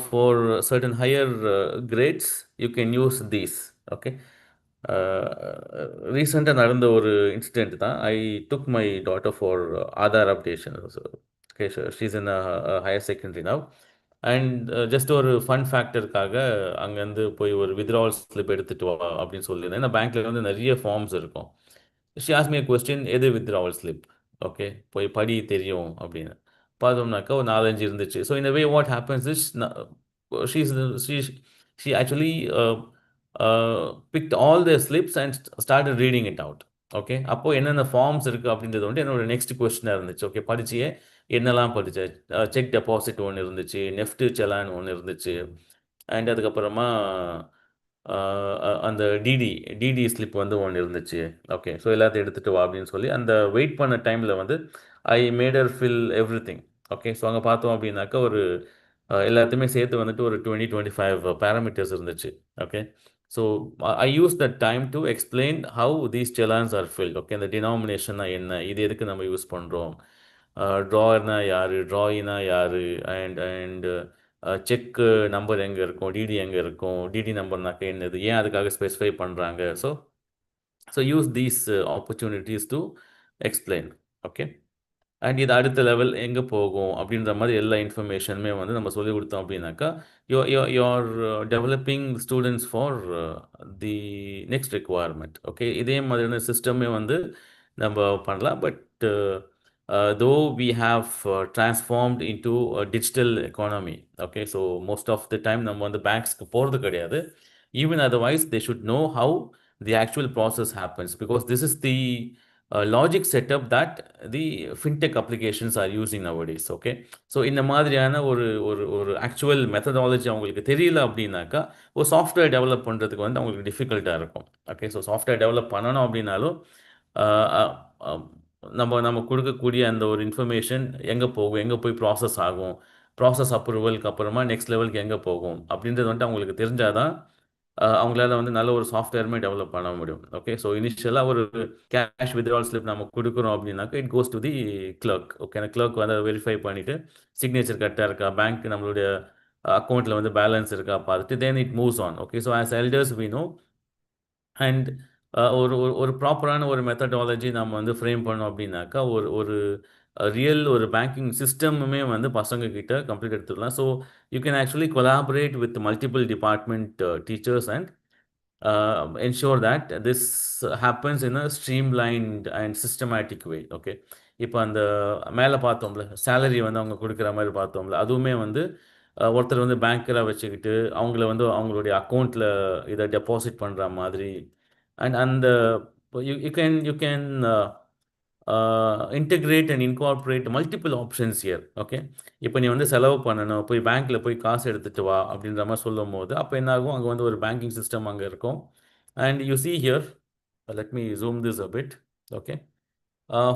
certain higher grades you can use these. Okay. ரீசெண்டாக நடந்த ஒரு இன்சிடெண்ட் தான். I took my daughter for Aadhaar updation. Okay, she's in higher secondary now. And just ஒரு fun ஃபேக்டருக்காக அங்கேருந்து போய் ஒரு withdrawal slip எடுத்துகிட்டு வா அப்படின்னு சொல்லியிருந்தேன். ஏன்னா பேங்க்கில் வந்து நிறைய ஃபார்ம்ஸ் இருக்கும். ஷி ஆஸ்க் மீ கொஸ்டின், எது வித்ட்ராவல் ஸ்லிப்? ஓகே, போய் படி தெரியும் அப்படின்னு பார்த்தோம்னாக்கா ஒரு 4-5 இருந்துச்சு. ஸோ இந்த வே what happens is she's she she actually picked all the slips and started reading it out. Okay, அப்போது என்னென்ன ஃபார்ம்ஸ் இருக்குது அப்படின்றது வந்து என்னோட நெக்ஸ்ட் கொஸ்டினாக இருந்துச்சு. ஓகே, படிச்சியே என்னெல்லாம் படித்தேன்? செக் டெபாசிட் ஒன்று இருந்துச்சு, நெஃப்ட் செலான் ஒன்று இருந்துச்சு, அண்ட் அதுக்கப்புறமா அந்த டிடி ஸ்லிப் வந்து ஒன்று இருந்துச்சு. ஓகே, ஸோ எல்லாத்தையும் எடுத்துகிட்டு வா அப்படின்னு சொல்லி அந்த வெயிட் பண்ண டைமில் வந்து I made her fill everything. Okay, so அங்கே பார்த்தோம் அப்படின்னாக்கா ஒரு எல்லாத்தையுமே சேர்த்து வந்துட்டு ஒரு 20-25 பேராமீட்டர்ஸ் இருந்துச்சு. Okay, so I use that time to explain how these challans are filled. Okay, அந்த டினாமினேஷன்னா என்ன, இது எதுக்கு நம்ம யூஸ் பண்ணுறோம், ட்ராயர்னா யார், ட்ராயினா யார், அண்ட் செக்கு நம்பர் எங்கே இருக்கும், டிடி எங்கே இருக்கும், டிடி நம்பர்னாக்கா என்னது, ஏன் அதுக்காக ஸ்பெசிஃபை பண்ணுறாங்க. So use these opportunities to explain. Okay, and இது அடுத்த லெவல் எங்கே போகும் அப்படின்ற மாதிரி எல்லா இன்ஃபர்மேஷனுமே வந்து நம்ம சொல்லிக் கொடுத்தோம் அப்படின்னாக்கா you are developing students for the next requirement. Okay, இதே மாதிரியான சிஸ்டமே வந்து நம்ம பண்ணலாம். But though we have transformed into a digital economy. Okay, so most of the time நம்ம வந்து பேங்க்ஸ்க்கு போகிறது கிடையாது. Even otherwise they should know how the actual process happens, because this is the logic setup that the fintech applications are using nowadays. Okay, so இந்த மாதிரியான ஒரு ஒரு ஒரு actual methodology அவங்களுக்கு தெரியல அப்படின்னாக்கா ஒரு சாஃப்ட்வேர் டெவலப் பண்ணுறதுக்கு வந்து அவங்களுக்கு டிஃபிகல்ட்டாக இருக்கும். ஓகே, ஸோ சாஃப்ட்வேர் டெவலப் பண்ணணும் அப்படின்னாலும் நம்ம நம்ம கொடுக்கக்கூடிய அந்த ஒரு இன்ஃபர்மேஷன் எங்கே போகும், எங்கே போய் ப்ராசஸ் ஆகும், ப்ராசஸ் அப்ரூவலுக்கு அப்புறமா நெக்ஸ்ட் லெவலுக்கு எங்கே போகும் அப்படின்றது வந்துட்டு அவங்களுக்கு தெரிஞ்சால் தான் அவங்களால வந்து நல்ல ஒரு சாஃப்ட்வேருமே டெவலப் பண்ண முடியும். ஓகே, ஸோ இனிஷியலாக ஒரு கேஷ் வித்ட்ரால் ஸ்லிப் நம்ம கொடுக்குறோம் அப்படின்னாக்கா it goes to the clerk. Okay, அந்த கிளர்க் வந்து அதை வெரிஃபை பண்ணிவிட்டு சிக்னேச்சர் கரெக்டாக இருக்கா, பேங்க் நம்மளுடைய அக்கௌண்ட்டில் வந்து பேலன்ஸ் இருக்கா பார்த்துட்டு then it moves on. Okay, so as elders we know and ஒரு ஒரு ஒரு ப்ராப்பரான ஒரு மெத்தடாலஜி நம்ம வந்து ஃப்ரேம் பண்ணோம் அப்படின்னாக்கா ஒரு ஒரு ரியல் ஒரு பேங்கிங் சிஸ்டமுமே வந்து பசங்க கிட்ட கம்ப்ளீட் எடுத்துடலாம். So you can actually collaborate with multiple department teachers and ensure that this happens in a streamlined and systematic way. Okay, இப்போ அந்த மேலே பார்த்தோம்ல சேலரி வந்து அவங்க கொடுக்குற மாதிரி பார்த்தோம்ல, அதுவுமே வந்து ஒருத்தர் வந்து பேங்க்கராக வச்சுக்கிட்டு அவங்கள வந்து அவங்களுடைய அக்கௌண்ட்டில் இதை டெபாசிட் பண்ணுற மாதிரி அண்ட் அந்த you can integrate and incorporate multiple options year. Okay, இப்போ நீ வந்து செலவு பண்ணணும், போய் பேங்க்கில் போய் காசு எடுத்துகிட்டு வா அப்படின்ற மாதிரி சொல்லும் போது அப்போ என்ன ஆகும், அங்கே வந்து ஒரு பேங்கிங் சிஸ்டம் அங்கே இருக்கும். And you see here, let me zoom this a bit. Okay,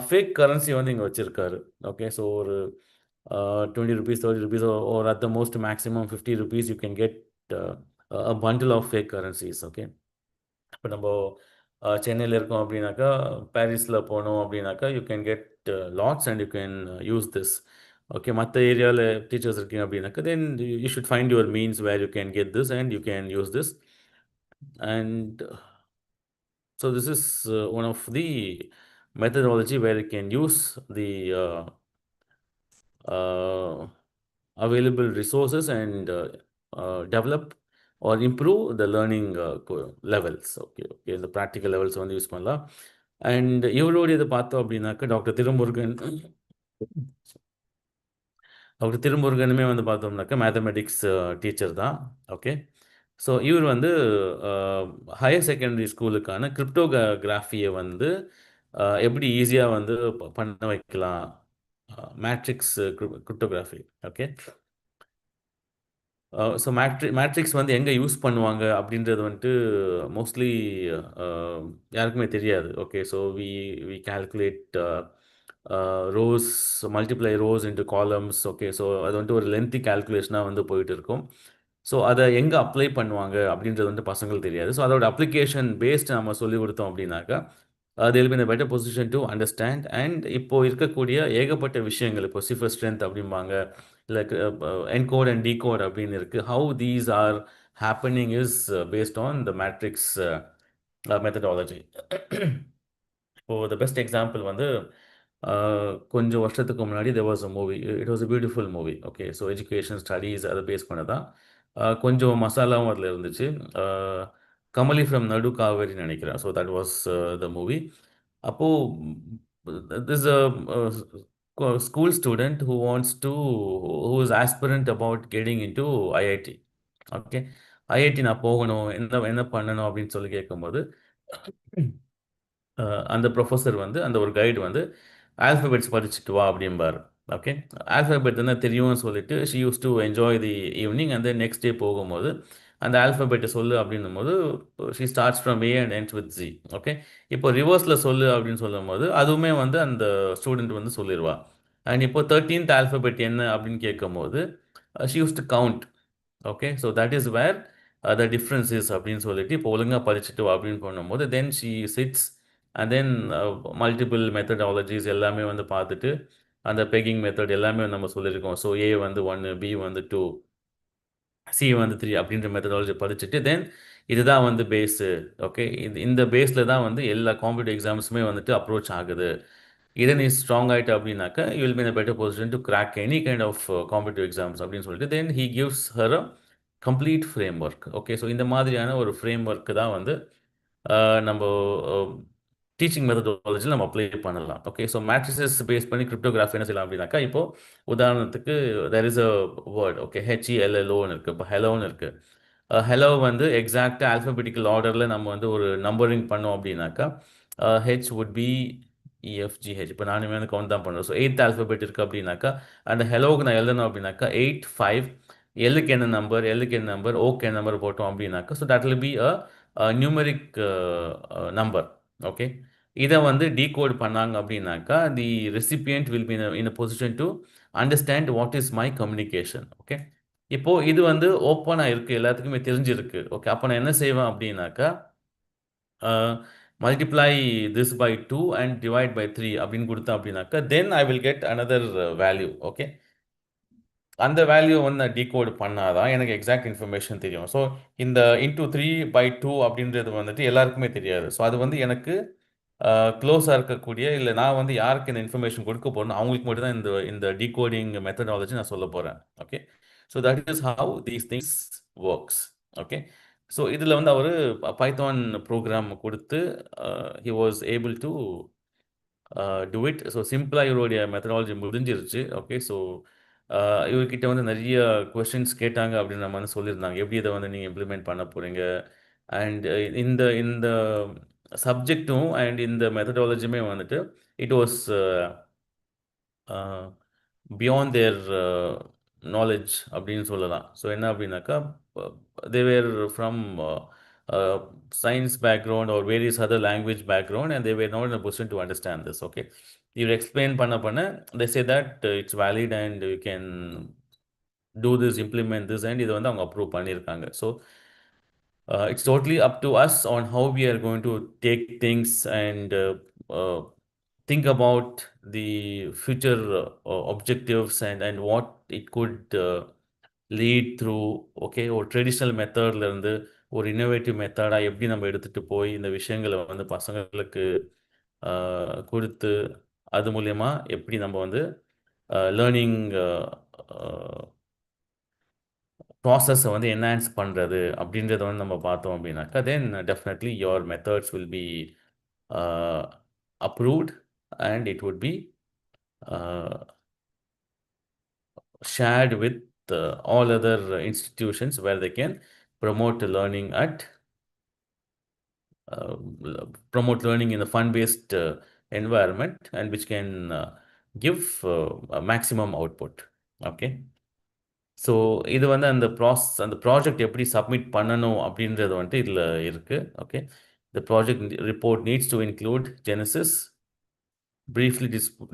fake currency வந்து இங்கே வச்சுருக்காரு. ஓகே, ஸோ ஒரு 20 rupees, 30 rupees, or at the most maximum 50 rupees, you can get a bundle of fake currencies. Okay, இப்போ நம்ம சென்னையில் இருக்கோம் அப்படின்னாக்கா, பாரிஸில் போனோம் அப்படின்னாக்கா you can get lots and you can use this. Okay, மற்ற ஏரியாவில் டீச்சர்ஸ் இருக்கீங்க அப்படின்னாக்கா then you should find your means where you can get this and you can use this. And so this is one of the methodology where you can use the available resources and develop or improve the learning levels. Okay, okay, the practical levels வந்து use பண்ணலாம். And இவருடைய இதை பார்த்தோம் அப்படின்னாக்கா doctor திருமுருகனுமே வந்து பார்த்தோம்னாக்கா mathematics teacher தான். Okay, so இவர் வந்து ஹையர் செகண்டரி ஸ்கூலுக்கான கிரிப்டோகிராஃபியை வந்து எப்படி ஈஸியாக வந்து பண்ண வைக்கலாம், matrix cryptography. Okay, so matrix வந்து எங்கே யூஸ் பண்ணுவாங்க அப்படின்றது வந்துட்டு மோஸ்ட்லி யாருக்குமே தெரியாது. Okay, so we calculate rows, multiply rows into columns. Okay, so அது வந்துட்டு ஒரு லென்த்தி கால்குலேஷனாக வந்து போயிட்டு இருக்கும். ஸோ அதை எங்கே அப்ளை பண்ணுவாங்க அப்படின்றது வந்து பசங்களுக்கு தெரியாது. ஸோ அதோட அப்ளிகேஷன் பேஸ்ட் நம்ம சொல்லி கொடுத்தோம் அப்படின்னாக்கா they'll be in a better position to understand. And இப்போ இருக்கக்கூடிய ஏகப்பட்ட விஷயங்கள், இப்போ சிஃபர் ஸ்ட்ரென்த் அப்படிம்பாங்க, இல்லை என்கோட் அண்ட் டீகோட் அப்படின்னு இருக்குது. How these are happening is based on the matrix methodology. இப்போது த பெஸ்ட் எக்ஸாம்பிள் வந்து கொஞ்சம் வருஷத்துக்கு முன்னாடி there was a movie, it was a beautiful movie. Okay, so education studies அதை பேஸ் பண்ண தான் கொஞ்சம் மசாலாவும் அதில் இருந்துச்சு. கமலி ஃப்ரம் நடு காவேரின்னு நினைக்கிறேன். So that was the movie. அப்போது this school student who is aspirant about getting into IIT. Okay, IIT நான் போகணும், என்ன என்ன பண்ணணும் அப்படின்னு சொல்லி கேட்கும்போது அந்த ப்ரொஃபஸர் வந்து அந்த ஒரு கைடு வந்து ஆல்ஃபபெட்ஸ் படிச்சுட்டு வா அப்படிம்பார். ஓகே, ஆல்ஃபபெட் தானே தெரியும்னு சொல்லிட்டு she use to enjoy the evening. அந்த நெக்ஸ்ட் டே போகும்போது அந்த ஆல்ஃபபெட்டை சொல்லு அப்படின்னும் போது she starts from A and ends with G. Okay, இப்போ ரிவர்ஸில் சொல்லு அப்படின்னு சொல்லும் போது அதுவுமே வந்து அந்த ஸ்டூடெண்ட் வந்து சொல்லிடுவா. அண்ட் இப்போ 13th ஆல்ஃபபெட் என்ன அப்படின்னு கேட்கும்போது she use to count. Okay, so that is where the difference is அப்படின்னு சொல்லிட்டு இப்போ ஒழுங்காக படிச்சுட்டு வா அப்படின்னு பண்ணும்போது then she sits and then multiple methodologies எல்லாமே வந்து பார்த்துட்டு அந்த பெக்கிங் மெத்தட் எல்லாமே நம்ம சொல்லியிருக்கோம். ஸோ ஏ வந்து 1, பி வந்து 2, சி வந்து 3 அப்படின்ற மெத்தடாலஜி படிச்சுட்டு தென் இதுதான் வந்து பேஸு. ஓகே, இந்த பேஸில் தான் வந்து எல்லா காம்படிட்டிவ் எக்ஸாம்ஸுமே வந்துட்டு அப்ரோச் ஆகுது. இதை நீ ஸ்ட்ராங் ஆகிட்ட அப்படின்னாக்கா you will be in a better position to crack any kind of competitive exams அப்படின்னு சொல்லிட்டு then he gives her a complete framework. Okay, so இந்த மாதிரியான ஒரு ஃப்ரேம் ஒர்க்கு தான் வந்து நம்ம டீச்சிங் மெத்தடாலஜியில் நம்ம அப்ளை பண்ணலாம். ஓகே, ஸோ மேட்ரிசஸ் பேஸ் பண்ணி கிரிப்டோகிராஃபி என்ன செய்யலாம் அப்படின்னாக்கா இப்போ உதாரணத்துக்கு there is a word. Okay, ஹெச்இஎல்எல்ஓன்னு இருக்குது, இப்போ ஹெலோன்னு இருக்குது. ஹெலோ வந்து எக்ஸாக்டாக ஆல்ஃபபெட்டிக்கல் ஆர்டரில் நம்ம வந்து ஒரு நம்பரிங் பண்ணோம் அப்படின்னாக்கா ஹெச் வுட் பி இஎஃப்ஜிஹெச். இப்போ நானுமே வந்து கவுண்ட் தான் பண்ணுறேன். ஸோ 8th ஆல்ஃபபெட் இருக்குது அப்படின்னாக்கா அந்த ஹெலோவுக்கு நான் எழுதணும் அப்படின்னாக்கா 8, 5, எல்லுக்கு என்ன நம்பர், எல்லுக்கு என்ன நம்பர், ஓக்கு என்ன நம்பர் போட்டோம் அப்படின்னாக்கா so that will be a numeric number. Okay, இதை வந்து டீகோட் பண்ணாங்க அப்படின்னாக்கா the recipient will be in a position to understand what is my communication. Okay, இப்போது இது வந்து ஓப்பனாக இருக்குது, எல்லாத்துக்குமே தெரிஞ்சிருக்கு. ஓகே, அப்போ நான் என்ன செய்வேன் அப்படின்னாக்கா multiply this by 2 and divide by 3 அப்படின்னு கொடுத்தேன் அப்படின்னாக்கா then I will get another value. Okay, அந்த வேல்யூ வந்து நான் டீகோட் பண்ணாதான் எனக்கு எக்ஸாக்ட் இன்ஃபர்மேஷன் தெரியும். ஸோ இந்த இன்டூ 3/2 அப்படின்றது வந்துட்டு எல்லாருக்குமே தெரியாது. ஸோ அது வந்து எனக்கு க்ளோஸாக இருக்கக்கூடிய, இல்லை நான் வந்து யாருக்கு இந்த இன்ஃபர்மேஷன் கொடுக்க போகிறேன்னு அவங்களுக்கு மட்டும் தான் இந்த இந்த டீகோடிங் மெத்தடாலஜி நான் சொல்ல போகிறேன். Okay, so that is how these things works. Okay, so இதில் வந்து அவர் பைத்தான் ப்ரோக்ராம் கொடுத்து he was able to do it. So சிம்பிளாக இவருடைய மெத்தடாலஜி முடிஞ்சிருச்சு. ஓகே, ஸோ இவர்கிட்ட வந்து நிறைய கொஸ்டின்ஸ் கேட்டாங்க அப்படின்னு நம்ம வந்து சொல்லியிருந்தாங்க, எப்படி இதை வந்து நீங்கள் இம்ப்ளிமெண்ட் பண்ண போகிறீங்க. அண்ட் இந்த இந்த சப்ஜெக்டும் அண்ட் இந்த மெத்தடாலஜியுமே வந்துட்டு it was beyond there knowledge அப்படின்னு சொல்லலாம். ஸோ என்ன அப்படின்னாக்கா தே வேர் from science background or various other language background and they were not in a position to understand this. Okay, you explain panna they say that it's valid and you can do this, implement this, and இது வந்து அவங்க approve பண்ணியிருக்காங்க. So it's totally up to us on how we are going to take things and uh, think about the future objectives and what it could lead through. Okay, ஒரு traditional மெத்தட்லேருந்து ஒரு innovative மெத்தடாக எப்படி நம்ம எடுத்துகிட்டு போய் இந்த விஷயங்களை வந்து பசங்களுக்கு கொடுத்து அது மூலயமா எப்படி நம்ம வந்து லேர்னிங் ப்ராசஸை வந்து என்ஹான்ஸ் பண்ணுறது அப்படின்றத வந்து நம்ம பார்த்தோம் அப்படின்னாக்கா then definitely your methods will be approved and it would be shared with all other institutions where they can promote learning at promote learning in a fun-based environment and which can give a maximum output. Okay, so இது வந்து அந்த அந்த project எப்படி submit பண்ணணும் அப்படின்றது வந்துட்டு இதில் இருக்குது. Okay, the project report needs to include Genesis, briefly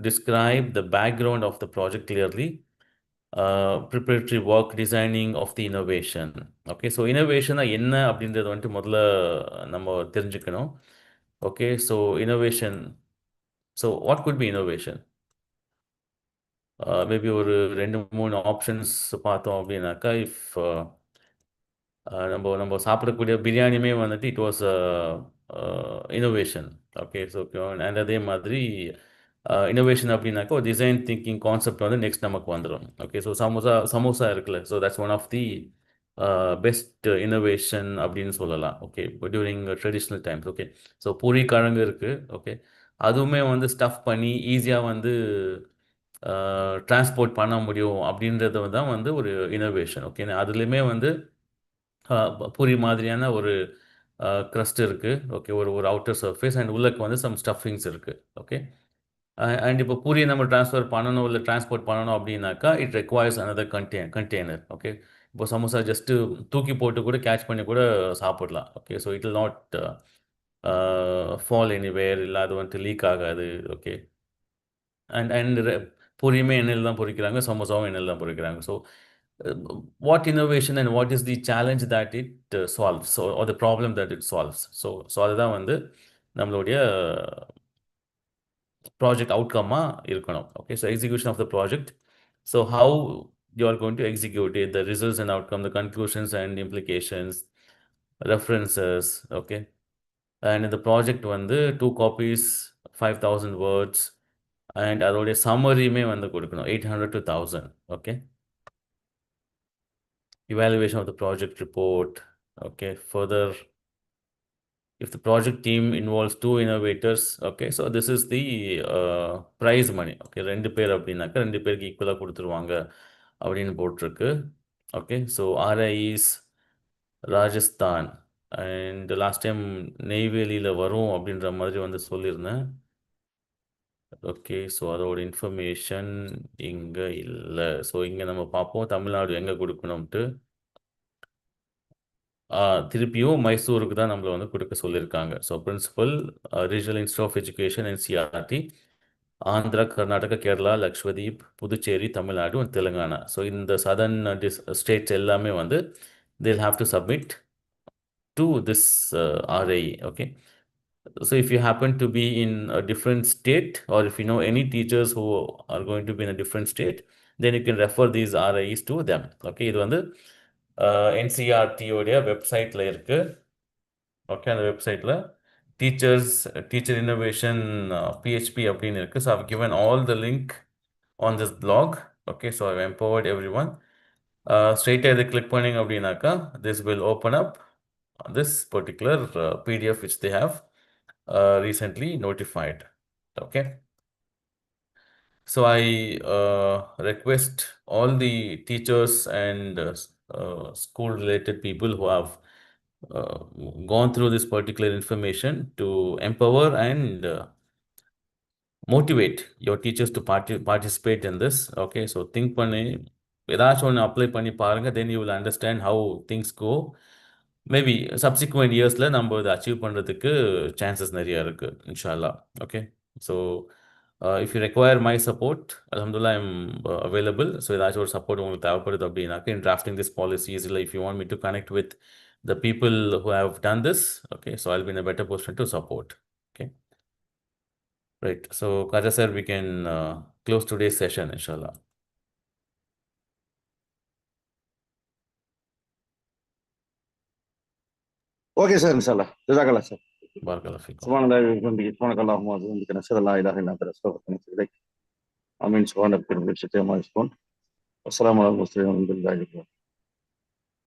describe the background of the project clearly, preparatory work, designing of the innovation. Okay, so innovation என்ன அப்படின்றது வந்துட்டு முதல்ல நம்ம தெரிஞ்சுக்கணும். Okay, so innovation, so what could be innovation? Maybe ஒரு 2-3 options பார்த்தோம் அப்படின்னாக்கா if நம்ம நம்ம சாப்பிடக்கூடிய பிரியாணியுமே வந்துட்டு it was innovation. Okay, so and அதே மாதிரி இனோவேஷன் அப்படின்னாக்கா ஒரு டிசைன் திங்கிங் கான்செப்ட் வந்து நெக்ஸ்ட் நமக்கு வந்துடும். ஓகே, ஸோ சமோசா இருக்குல்ல, so that's one of the best innovation அப்படின்னு சொல்லலாம். Okay, during traditional times. Okay, so puri கிழங்கு இருக்குது. ஓகே, அதுவுமே வந்து ஸ்டஃப் பண்ணி ஈஸியாக வந்து டிரான்ஸ்போர்ட் பண்ண முடியும் அப்படின்றது தான் வந்து ஒரு இனோவேஷன். ஓகே, அதுலேயுமே வந்து பூரி மாதிரியான ஒரு க்ரஸ்ட் இருக்குது. ஓகே, ஒரு ஒரு அவுட்டர் சர்ஃபேஸ் அண்ட் உள்ளக்கு வந்து சம் ஸ்டஃபிங்ஸ் இருக்குது. ஓகே, அண்ட் இப்போ பூரியை நம்ம ட்ரான்ஸ்ஃபர் பண்ணணும் இல்லை டிரான்ஸ்போர்ட் பண்ணணும் அப்படின்னாக்கா it requires another container. Okay, இப்போ சமோசா ஜஸ்ட்டு தூக்கி போட்டு கூட கேட்ச் பண்ணி கூட சாப்பிடலாம். Okay, so it will not fall anywhere, இல்லை அது வந்துட்டு லீக் ஆகாது. ஓகே, அண்ட் அண்ட் பூரியுமே எண்ணெயில் தான் பொரிக்கிறாங்க, சமோசாவும் எண்ணெயில் தான் பொரிக்கிறாங்க. So what innovation and what is the challenge that it solves, so or the problem that it solves. So அதுதான் வந்து நம்மளுடைய ப்ராஜெக்ட் அவுட்கம்மாக இருக்கணும். Okay, so execution of the project. So how you are going to execute it, the results and outcome, the conclusions and implications, references. Okay, and in the project வந்து 2 copies 5,000 words and அதோடைய சம்மரியுமே வந்து கொடுக்கணும் 800 to 1,000. Okay, evaluation of the project report. Okay, further, if the project team involves 2 innovators, okay, so this is the prize money. Okay, 2 பேர் அப்படின்னாக்கா 2 பேருக்கு ஈக்குவலாக கொடுத்துருவாங்க அப்படின்னு போட்டிருக்கு. Okay, so RIs Rajasthan and last time நெய்வேலியில் வரும் அப்படின்ற மாதிரி வந்து சொல்லியிருந்தேன். ஓகே, ஸோ அதோட இன்ஃபர்மேஷன் இங்கே இல்லை. ஸோ இங்கே நம்ம பார்ப்போம் தமிழ்நாடு எங்கே கொடுக்கணும்ட்டு. திருப்பியும் மைசூருக்கு தான் நம்மளை வந்து கொடுக்க சொல்லியிருக்காங்க. ஸோ principal regional institute of education NCERT, Andhra, Karnataka, Kerala, Lakshadweep, Puducherry, Tamil Nadu and Telangana. So இந்த சதர்ன் ஸ்டேட்ஸ் எல்லாமே வந்து they'll have to submit to this RAE. Okay. So if you happen to be in a different state, or if you know any teachers who are going to be in a different state, then you can refer these RAEs to them. Okay. இது வந்து NCERT உடைய வெப்சைட்டில் இருக்கு. Okay, அந்த வெப்சைட்டில் teacher innovation PHP அப்படின்னு இருக்குது. So I've given all the link on this blog. Okay, so I've empowered everyone. Straight-ஆ இதை click பண்ணிங்க அப்படின்னாக்கா this will open up this particular PDF which they have recently notified. Okay. So I request all the teachers and school-related people who have gone through this particular information to empower and motivate your teachers to participate in this. Okay, so think பண்ணி ஏதாச்சும் ஒன்று apply பண்ணி பாருங்க, then you will understand how things go. Maybe subsequent yearsல நம்ம இதை achieve பண்ணுறதுக்கு chances நிறைய இருக்கு, இன்ஷால்லா. Okay, so if you require my support, alhamdulillah, I'm available. So ஏதாச்சும் ஒரு சப்போர்ட் உங்களுக்கு தேவைப்படுது அப்படின்னாக்க in drafting this policies, இல்லை if you want me to connect with the people who have done this, okay, so I'll be in a better position to support. Okay. Right. So, Kaja sir, we can close today's session, inshallah. Okay, sir, inshallah. Jazakallah, sir. Barakallah fikum. Subhanallah, subhanakallahumma wa bihamdika, nashhadu an la ilaha illa anta, nastaghfiruka wa natubu ilayk. Amin. Subhanaka rabbil izzati amma yasifun. Wassalamu ala al-mursalin walhamdulillahi rabbil alamin.